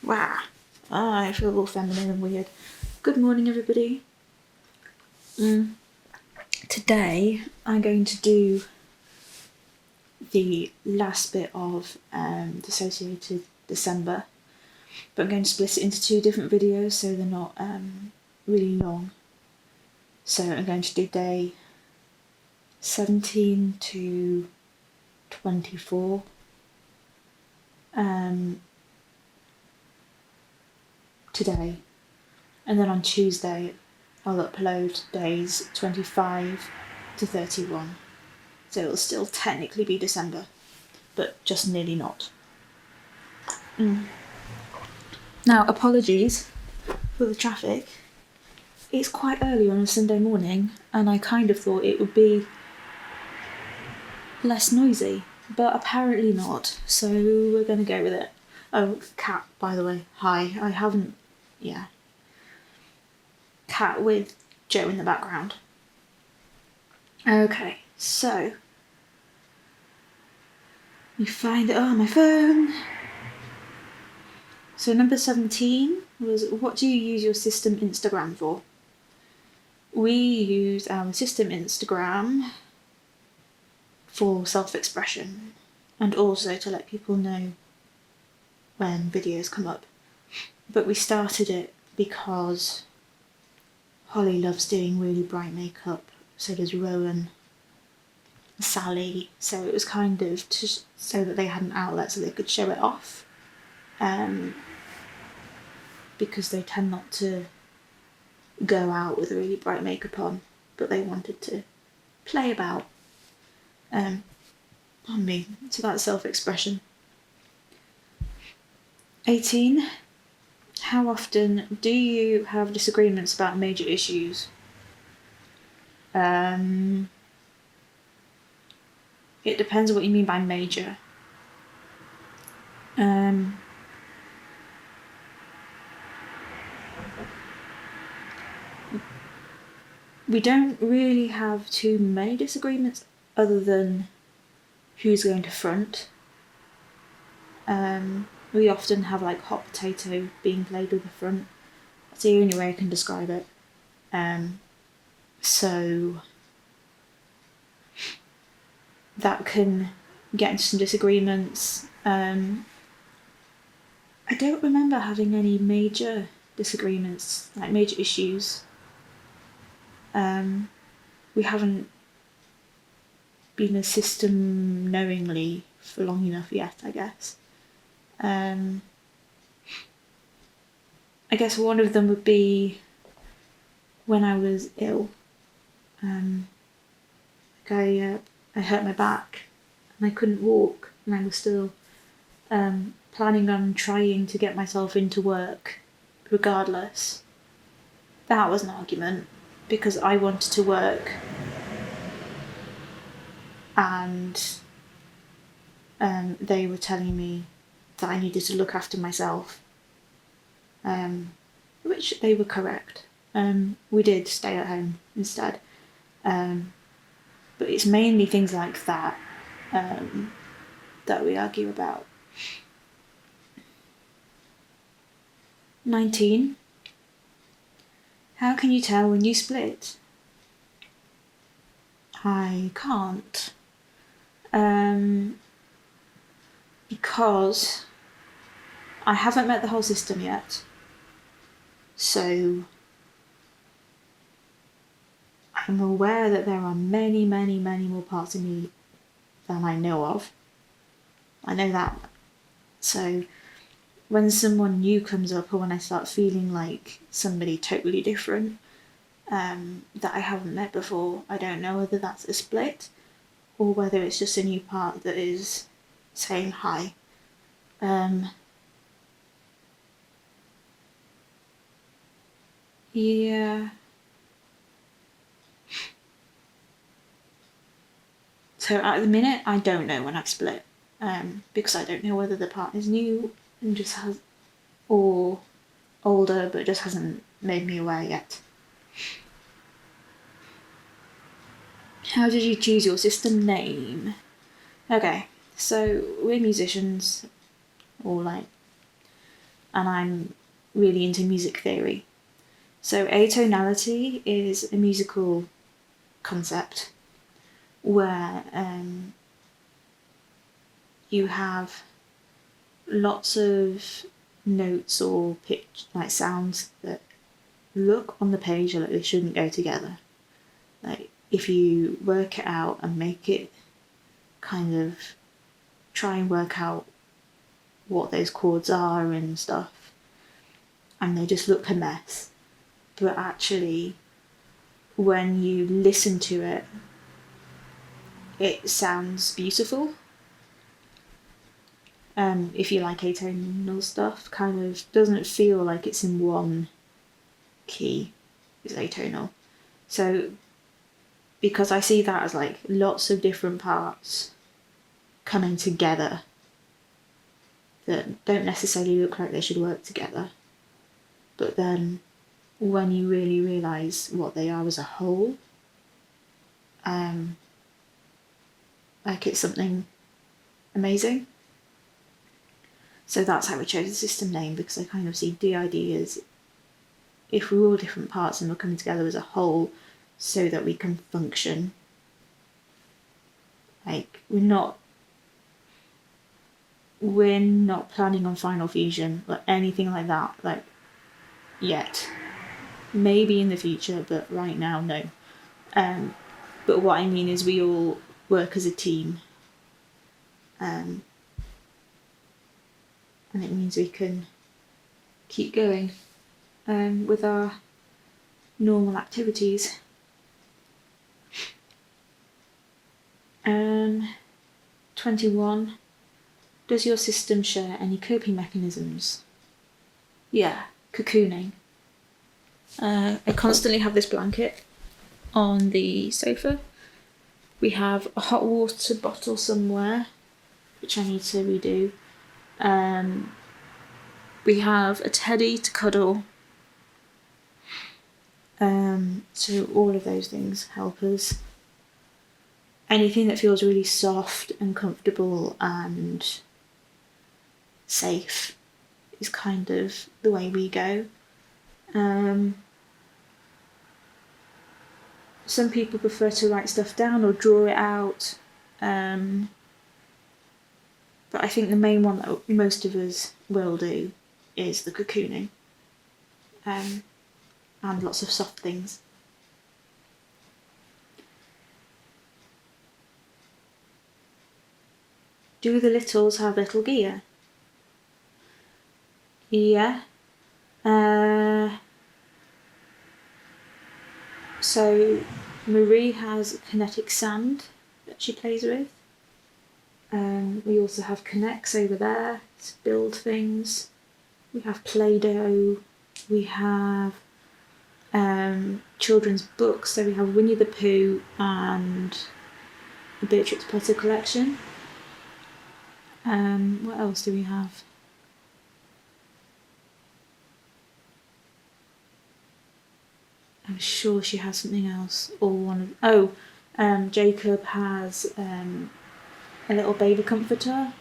Wow. I feel all feminine and weird. Good morning, everybody. Today, I'm going to do the last bit of Dissociated December, but I'm going to split it into two different videos so they're not really long. So I'm going to do day 17 to 24. Today, and then on Tuesday I'll upload days 25 to 31, so it'll still technically be December, but just nearly not. Now, apologies for the traffic. It's quite early on a Sunday morning and I kind of thought it would be less noisy, but apparently not, so we're going to go with it. Oh, cat, by the way, hi. Cat with Joe in the background. Okay, so we find it on my phone. So number 17 was, what do you use your system Instagram for? We use our system Instagram for self-expression and also to let people know when videos come up. But we started it because Holly loves doing really bright makeup, so does Rowan, Sally, so it was kind of so that they had an outlet so they could show it off, because they tend not to go out with really bright makeup on, but they wanted to play about on me, so that's self-expression. 18. How often do you have disagreements about major issues? It depends on what you mean by major. We don't really have too many disagreements other than who's going to front. We often have like hot potato being played with the front. That's the only way I can describe it. So that can get into some disagreements. I don't remember having any major disagreements, like major issues. We haven't been a system knowingly for long enough yet, I guess. I guess one of them would be when I was ill. I hurt my back and I couldn't walk, and I was still planning on trying to get myself into work regardless. That was an argument because I wanted to work and they were telling me that I needed to look after myself, which they were correct. We did stay at home instead, but it's mainly things like that that we argue about. 19. How can you tell when you split? I can't. Because I haven't met the whole system yet. So I'm aware that there are many, many, many more parts of me than I know of. I know that. So when someone new comes up, or when I start feeling like somebody totally different that I haven't met before, I don't know whether that's a split or whether it's just a new part that is saying hi. Yeah. So at the minute, I don't know when I've split, because I don't know whether the part is new and just has, or older but just hasn't made me aware yet. How did you choose your system name? Okay, so we're musicians, or like and I'm really into music theory. So atonality is a musical concept where you have lots of notes or pitch, like sounds that look on the page like they shouldn't go together. Like if you work it out and make it kind of try and work out what those chords are and stuff, and they just look a mess. But actually, when you listen to it, it sounds beautiful. If you like atonal stuff, kind of doesn't feel like it's in one key, is atonal. So because I see that as like lots of different parts coming together that don't necessarily look like they should work together, but then when you really realise what they are as a whole, like it's something amazing. So that's how I chose the system name, because I kind of see d.i.d. as if we're all different parts and we're coming together as a whole so that we can function. Like we're not planning on final fusion or anything like that, like yet. Maybe in the future, but right now, no. But what I mean is we all work as a team. And it means we can keep going with our normal activities. 21. Does your system share any coping mechanisms? Yeah, cocooning. I constantly have this blanket on the sofa. We have a hot water bottle somewhere, which I need to redo. We have a teddy to cuddle. So all of those things help us. Anything that feels really soft and comfortable and safe is kind of the way we go. Some people prefer to write stuff down or draw it out. But I think the main one that most of us will do is the cocooning. And lots of soft things. Do the littles have little gear? Yeah. So Marie has kinetic sand that she plays with. We also have Connects over there to build things. We have Play-Doh. We have children's books. So we have Winnie the Pooh and the Beatrix Potter collection. What else do we have? I'm sure she has something else. Jacob has a little baby comforter,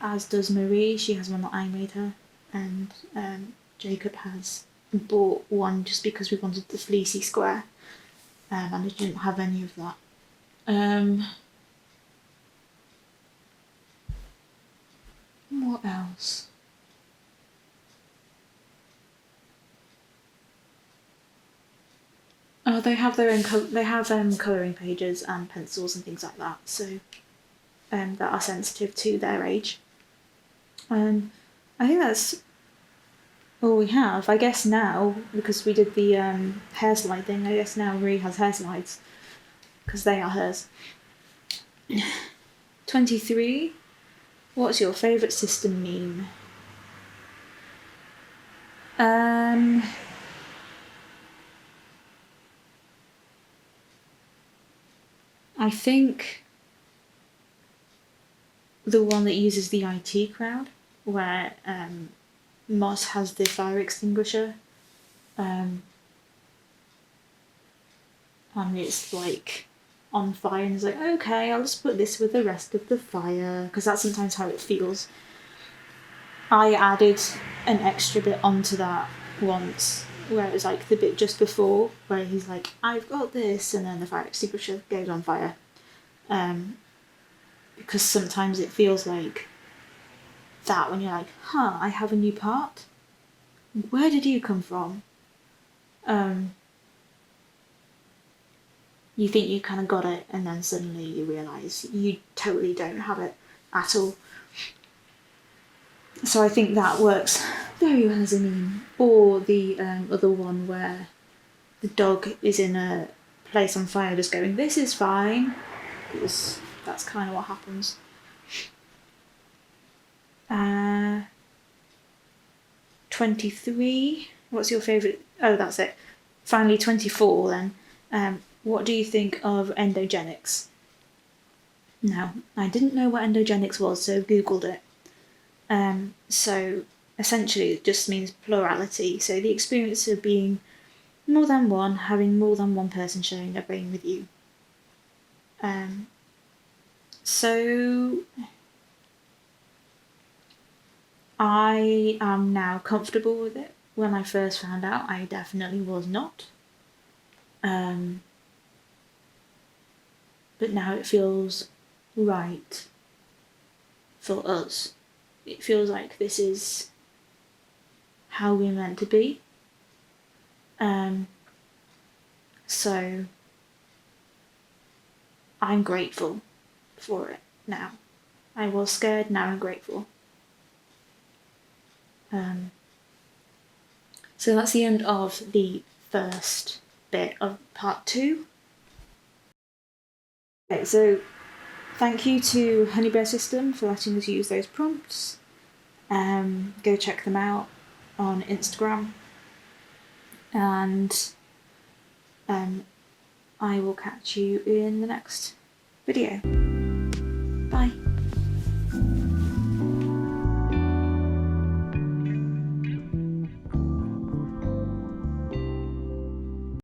as does Marie. She has one that I made her, and Jacob has bought one just because we wanted the fleecy square, and I didn't have any of that. What else? Oh, they have their own. They have colouring pages and pencils and things like that. So, that are sensitive to their age. I think that's all we have. I guess now, because we did the hair slide thing, I guess now Marie has hair slides because they are hers. 23. What's your favourite system meme? I think the one that uses the IT crowd, where Moss has the fire extinguisher, and it's like on fire, and it's like, okay, I'll just put this with the rest of the fire, because that's sometimes how it feels. I added an extra bit onto that once, where it was like the bit just before, where he's like, I've got this, and then the fire extinguisher goes on fire. Because sometimes it feels like that when you're like, I have a new part. Where did you come from? You think you kind of got it, and then suddenly you realise you totally don't have it at all. So I think that works very well as a meme. Or the other one where the dog is in a place on fire just going, this is fine. Because that's kind of what happens. 23. What's your favourite? Oh, that's it. Finally, 24 then. What do you think of endogenics? Now, I didn't know what endogenics was, so Googled it. So essentially it just means plurality. So the experience of being more than one, having more than one person sharing their brain with you. So I am now comfortable with it. When I first found out, I definitely was not. But now it feels right for us. It feels like this is how we're meant to be. So I'm grateful for it now. I was scared, now I'm grateful. So that's the end of the first bit of part 2. Okay, so thank you to Honeybear System for letting us use those prompts. Go check them out on Instagram. And I will catch you in the next video. Bye.